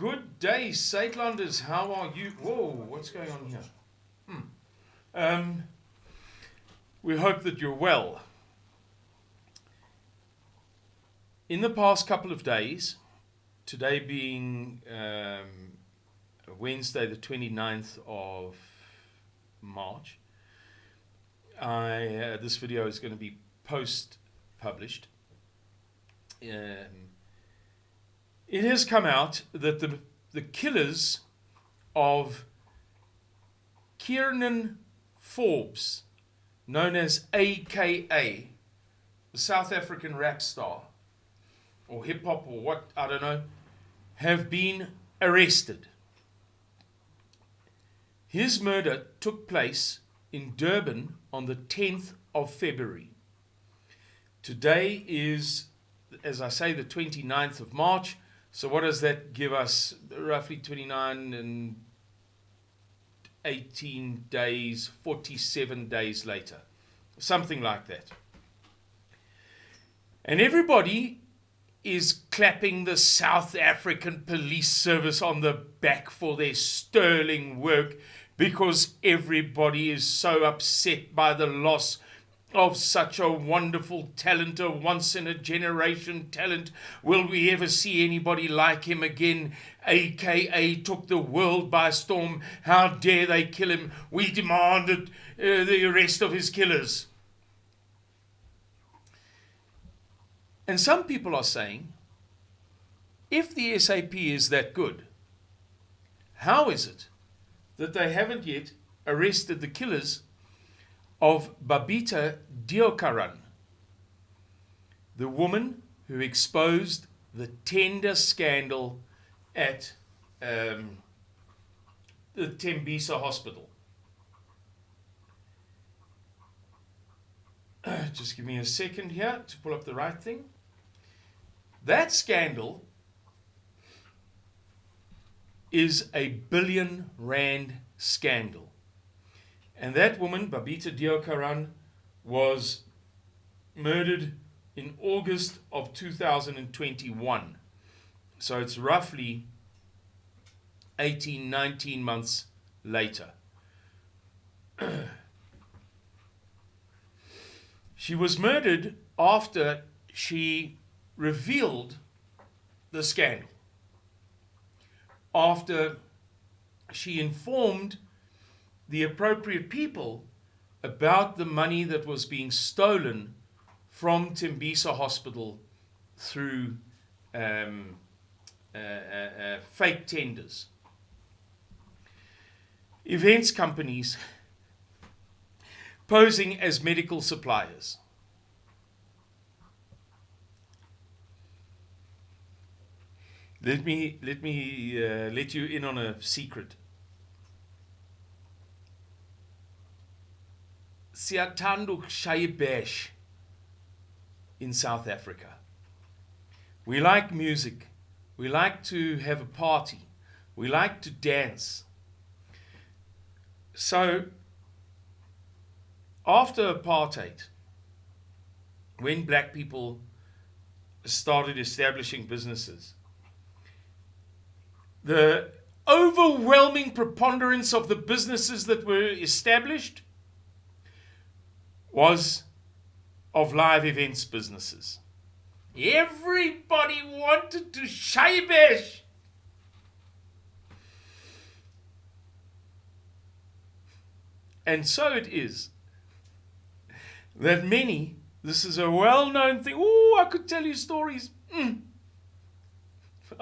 Good day, Saitlanders. How are you? Whoa, what's going on here? We hope that you're well. In the past couple of days, today being Wednesday the 29th of March, this video is going to be post-published. It has come out that the killers of Kiernan Forbes, known as AKA, the South African rap star, or hip hop, or what, I don't know, have been arrested. His murder took place in Durban on the 10th of February. Today is, as I say, the 29th of March. So what does that give us? Roughly 29 and 18 days, 47 days later. Something like that. And everybody is clapping the South African Police Service on the back for their sterling work, because everybody is so upset by the loss of such a wonderful talent, a once-in-a-generation talent. Will we ever see anybody like him again? AKA took the world by storm. How dare they kill him? We demanded the arrest of his killers. And some people are saying, if the SAP is that good, how is it that they haven't yet arrested the killers of Babita Deokaran, the woman who exposed the tender scandal at the Tembisa Hospital? Just give me a second here to pull up the right thing. That scandal is a R1 billion scandal. And that woman, Babita Deokaran, was murdered in August of 2021. So it's roughly 18, 19 months later. She was murdered after she revealed the scandal. After she informed the appropriate people about the money that was being stolen from Tembisa Hospital through fake tenders. Events companies posing as medical suppliers. Let me let you in on a secret. Siyathanda ukushaya ibhash in South Africa. We like music. We like to have a party. We like to dance. So, after apartheid, when black people started establishing businesses, the overwhelming preponderance of the businesses that were established was of live events businesses. Everybody wanted to shaya ibhash. And so it is that many, this is a well-known thing. Oh, I could tell you stories. I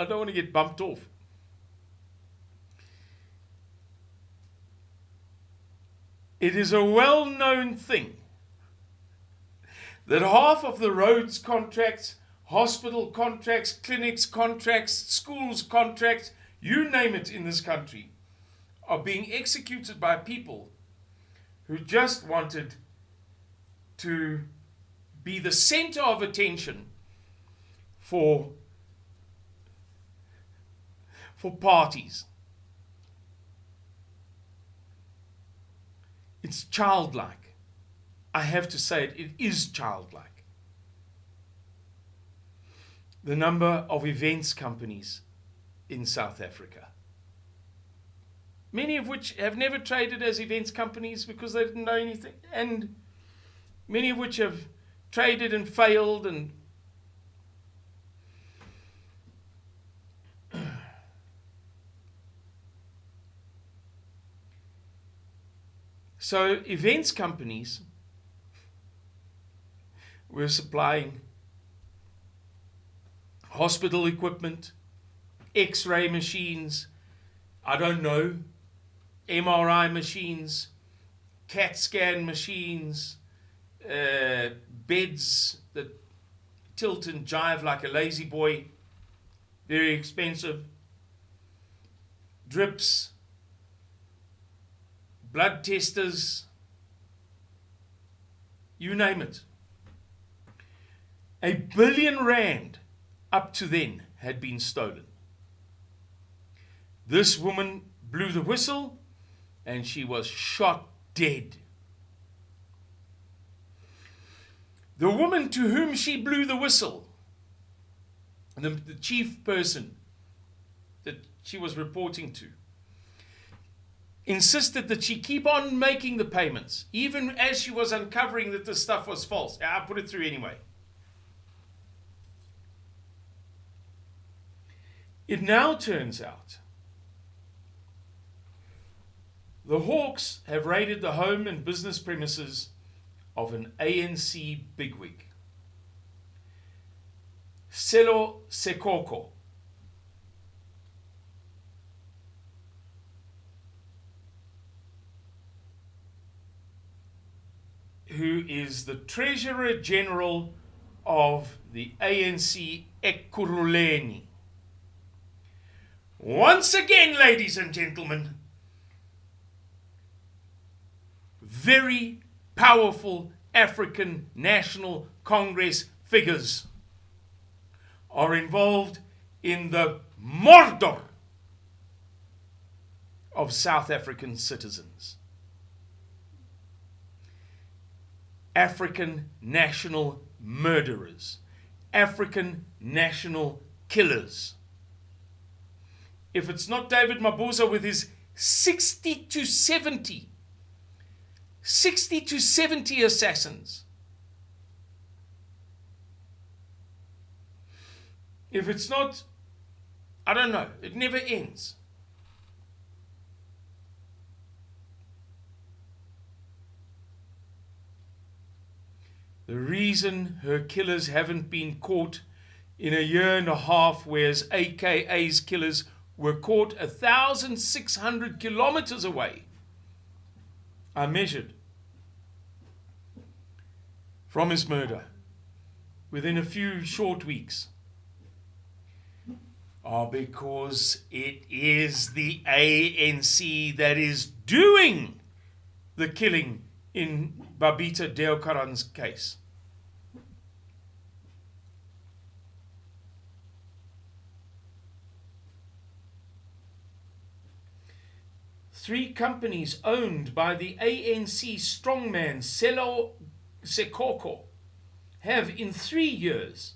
don't want to get bumped off. It is a well-known thing that half of the roads contracts, hospital contracts, clinics contracts, schools contracts, you name it in this country, are being executed by people who just wanted to be the center of attention for parties. It's childlike. I have to say it, it is childlike. The number of events companies in South Africa. Many of which have never traded as events companies because they didn't know anything, and many of which have traded and failed. And so events companies were supplying hospital equipment, X-ray machines, I don't know, MRI machines, CAT scan machines, beds that tilt and jive like a lazy boy, very expensive, drips, blood testers, you name it. R1 billion up to then had been stolen. This woman blew the whistle and she was shot dead. The woman to whom she blew the whistle, the chief person that she was reporting to, insisted that she keep on making the payments, even as she was uncovering that this stuff was false. I put it through anyway. It now turns out the Hawks have raided the home and business premises of an ANC bigwig, Sello Sekoko, who is the Treasurer General of the ANC Ekurhuleni. Once again, ladies and gentlemen, very powerful African National Congress figures are involved in the murder of South African citizens. African national murderers, African national killers. If it's not David Mabuza with his 60 to 70 assassins, if it's not, I don't know, it never ends. The reason her killers haven't been caught in a year and a half, whereas AKA's killers were caught 1,600 kilometers away, I measured, from his murder within a few short weeks, are because it is the ANC that is doing the killing in Babita Deokaran's case. Three companies owned by the ANC strongman Sello Sekoko have in 3 years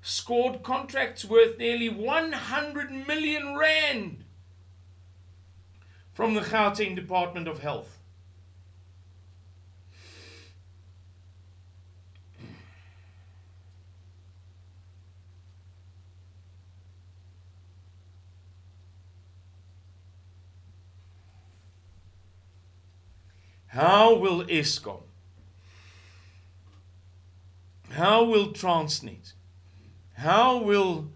scored contracts worth nearly 100 million rand from the Gauteng Department of Health. How will Eskom, how will Transnet, how will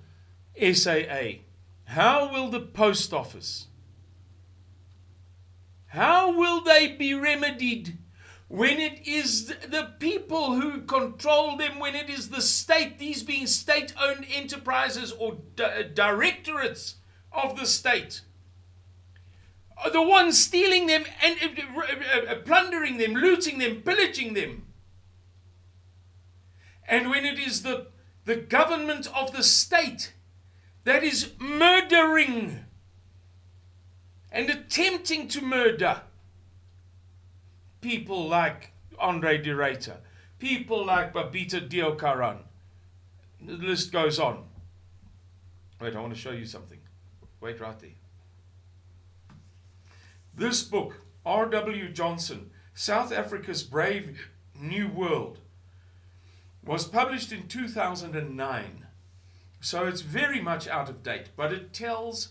SAA, how will the Post Office, how will they be remedied when it is the people who control them, when it is the state, these being state-owned enterprises or directorates of the state, are the ones stealing them and plundering them, looting them, pillaging them? And when it is the government of the state that is murdering and attempting to murder people like Andre de Ruyter, people like Babita Deokaran, the list goes on. Wait, I want to show you something. Wait right there. This book, R.W. Johnson, South Africa's Brave New World, was published in 2009. So it's very much out of date, but it tells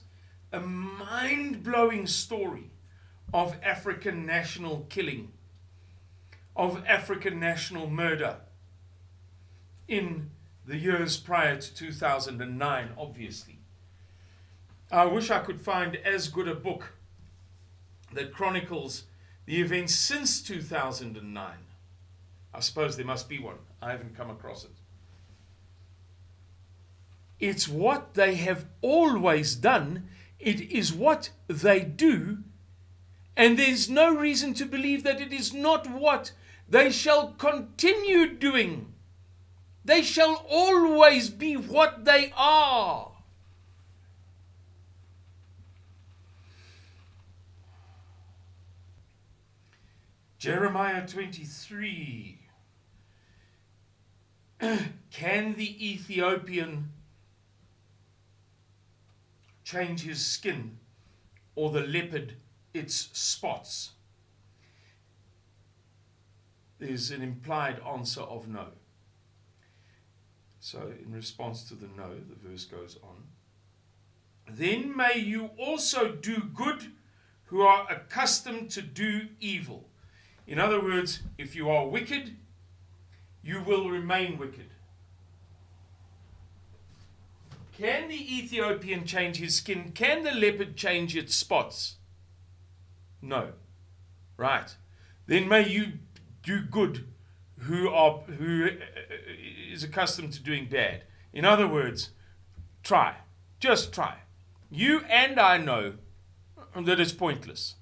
a mind-blowing story of African national killing, of African national murder in the years prior to 2009, obviously. I wish I could find as good a book that chronicles the events since 2009. I suppose there must be one. I haven't come across it. It's what they have always done. It is what they do. And there's no reason to believe that it is not what they shall continue doing. They shall always be what they are. Jeremiah 23. Can the Ethiopian change his skin, or the leopard its spots? There's an implied answer of no. So in response to the no, the verse goes on. Then may you also do good who are accustomed to do evil. In other words, if you are wicked, you will remain wicked. Can the Ethiopian change his skin? Can the leopard change its spots? No. Right. Then may you do good who is accustomed to doing bad. In other words, try. Just try. You and I know that it's pointless.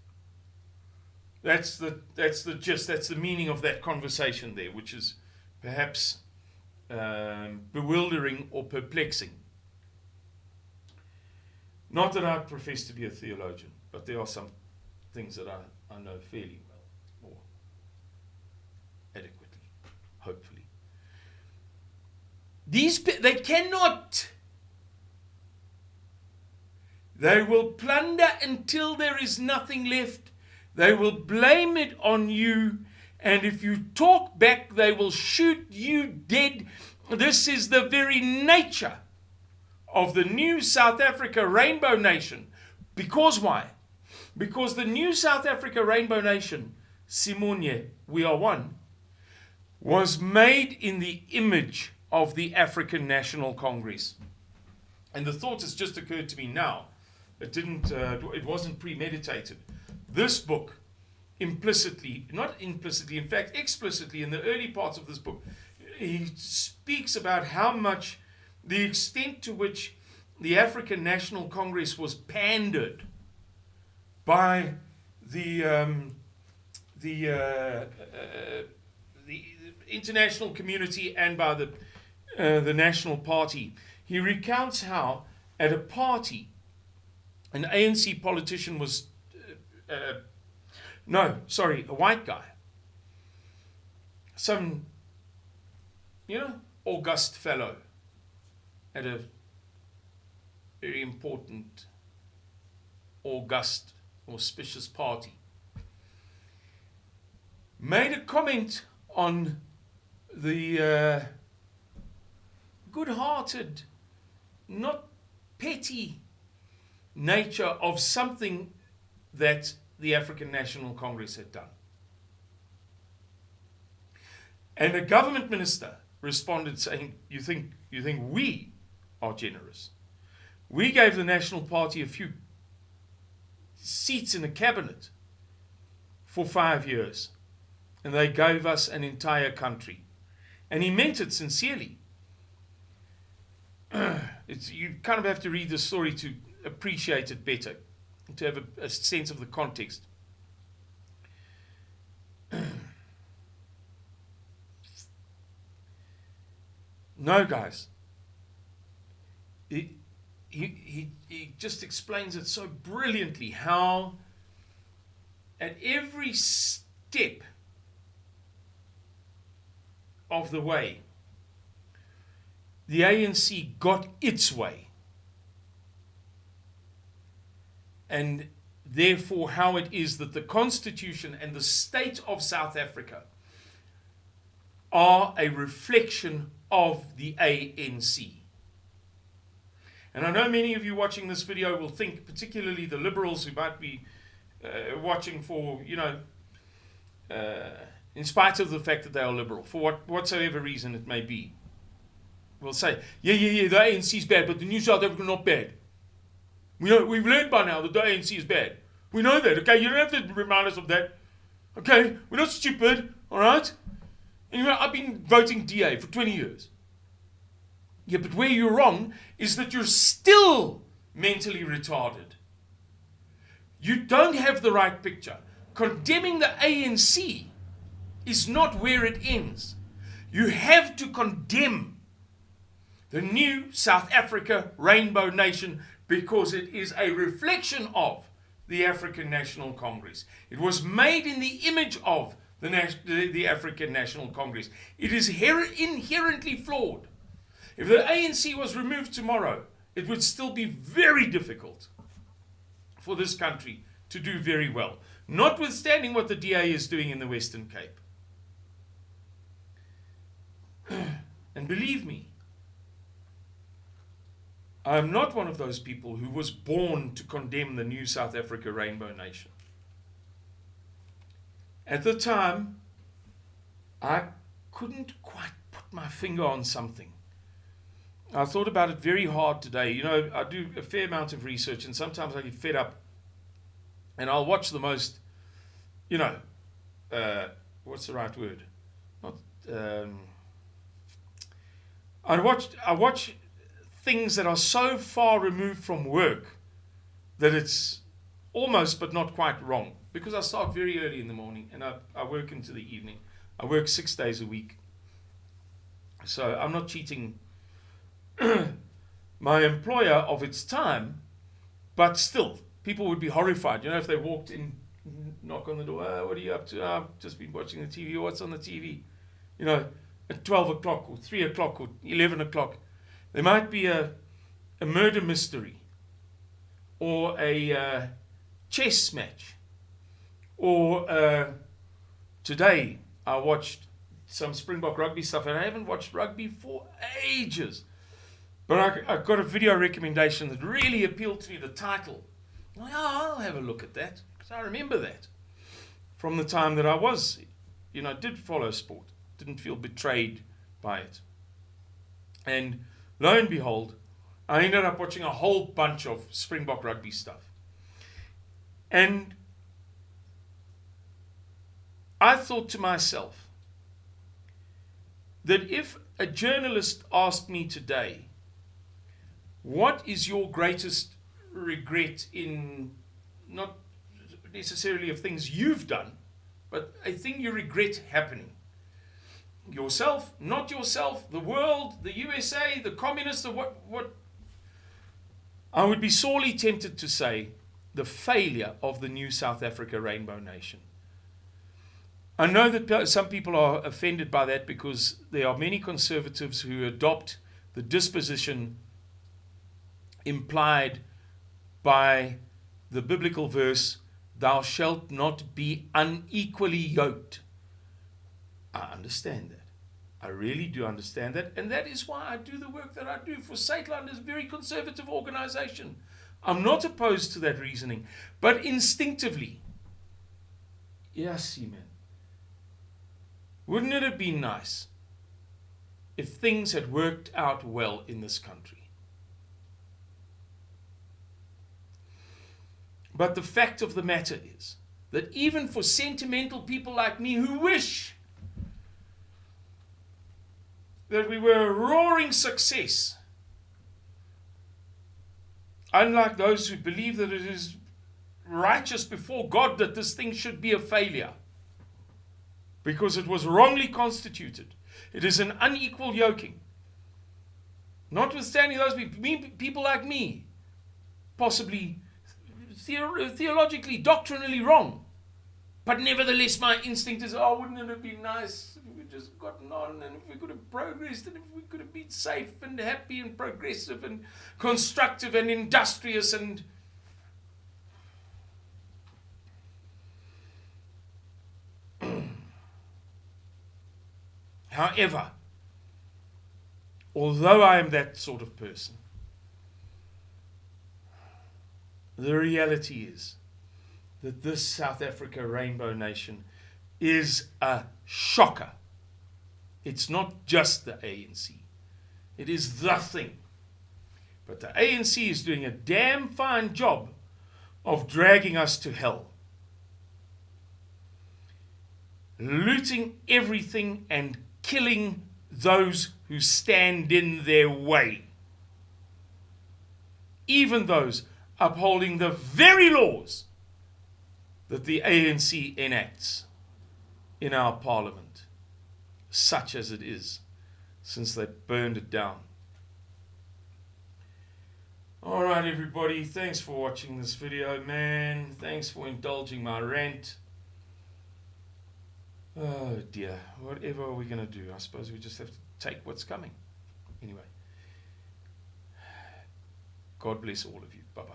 That's the gist. That's the meaning of that conversation there, which is perhaps bewildering or perplexing. Not that I profess to be a theologian, but there are some things that I know fairly well, or adequately, hopefully. They cannot. They will plunder until there is nothing left. They will blame it on you, and if you talk back, they will shoot you dead. This is the very nature of the new South Africa Rainbow Nation. Because why? Because the new South Africa Rainbow Nation, Simunye, we are one, was made in the image of the African National Congress. And the thought has just occurred to me now. It wasn't premeditated. This book implicitly, not implicitly, in fact explicitly in the early parts of this book, he speaks about how much, the extent to which the African National Congress was pandered by the international community and by the National Party. He recounts how at a party, an ANC politician was, a white guy, some, august fellow at a very important, august, auspicious party, made a comment on the good-hearted, not petty nature of something that the African National Congress had done. And a government minister responded saying, you think we are generous? We gave the National Party a few seats in the cabinet for 5 years, and they gave us an entire country. And he meant it sincerely. You kind of have to read the story to appreciate it better, to have a sense of the context. No, guys. He just explains it so brilliantly how at every step of the way, the ANC got its way. and therefore how it is that the Constitution and the state of South Africa are a reflection of the ANC. And I know many of you watching this video will think, particularly the liberals who might be watching for, in spite of the fact that they are liberal, for whatsoever reason it may be, will say, yeah, the ANC is bad, but the New South Africa is not bad. We've learned by now that the ANC is bad. We know that, okay? You don't have to remind us of that. Okay? We're not stupid, all right? Anyway, I've been voting DA for 20 years. Yeah, but where you're wrong is that you're still mentally retarded. You don't have the right picture. Condemning the ANC is not where it ends. You have to condemn the new South Africa Rainbow Nation because it is a reflection of the African National Congress. It was made in the image of the African National Congress. It is inherently flawed. If the ANC was removed tomorrow, it would still be very difficult for this country to do very well, notwithstanding what the DA is doing in the Western Cape. And believe me, I am not one of those people who was born to condemn the new South Africa Rainbow Nation. At the time, I couldn't quite put my finger on something. I thought about it very hard today. I do a fair amount of research, and sometimes I get fed up, and I'll watch the most, what's the right word? I watch things that are so far removed from work that it's almost but not quite wrong. Because I start very early in the morning and I work into the evening. I work 6 days a week. So I'm not cheating my employer of its time, but still, people would be horrified. If they walked in, knock on the door, what are you up to? I've just been watching the TV. What's on the TV? At 12 o'clock or 3 o'clock or 11 o'clock. There might be a murder mystery or a chess match. Or today I watched some Springbok rugby stuff, and I haven't watched rugby for ages. But I got a video recommendation that really appealed to me, the title. I'll have a look at that, because I remember that from the time that I was, did follow sport, didn't feel betrayed by it. And lo and behold, I ended up watching a whole bunch of Springbok rugby stuff. And I thought to myself that if a journalist asked me today, what is your greatest regret in, not necessarily of things you've done, but a thing you regret happening? Yourself, not yourself, the world, the USA, the communists, what? I would be sorely tempted to say the failure of the new South Africa Rainbow Nation. I know that some people are offended by that because there are many conservatives who adopt the disposition implied by the biblical verse, "Thou shalt not be unequally yoked." I understand that. I really do understand that. And that is why I do the work that I do for Saatland, is a very conservative organization. I'm not opposed to that reasoning. But instinctively, yes, man. Wouldn't it have been nice if things had worked out well in this country? But the fact of the matter is that even for sentimental people like me who wish that we were a roaring success, unlike those who believe that it is righteous before God that this thing should be a failure, because it was wrongly constituted. It is an unequal yoking. Notwithstanding those people like me, possibly theologically, doctrinally wrong, but nevertheless my instinct is, wouldn't it have been nice if we could just gotten on, and if we could have progressed, and if we could have been safe and happy and progressive and constructive and industrious. And However, although I am that sort of person, the reality is that this South Africa Rainbow Nation is a shocker. It's not just the ANC. It is the thing. But the ANC is doing a damn fine job of dragging us to hell. Looting everything and killing those who stand in their way. Even those upholding the very laws that the ANC enacts in our parliament, such as it is, since they burned it down. Alright everybody, thanks for watching this video, man. Thanks for indulging my rant. Oh dear, whatever are we going to do? I suppose we just have to take what's coming. Anyway, God bless all of you. Bye-bye.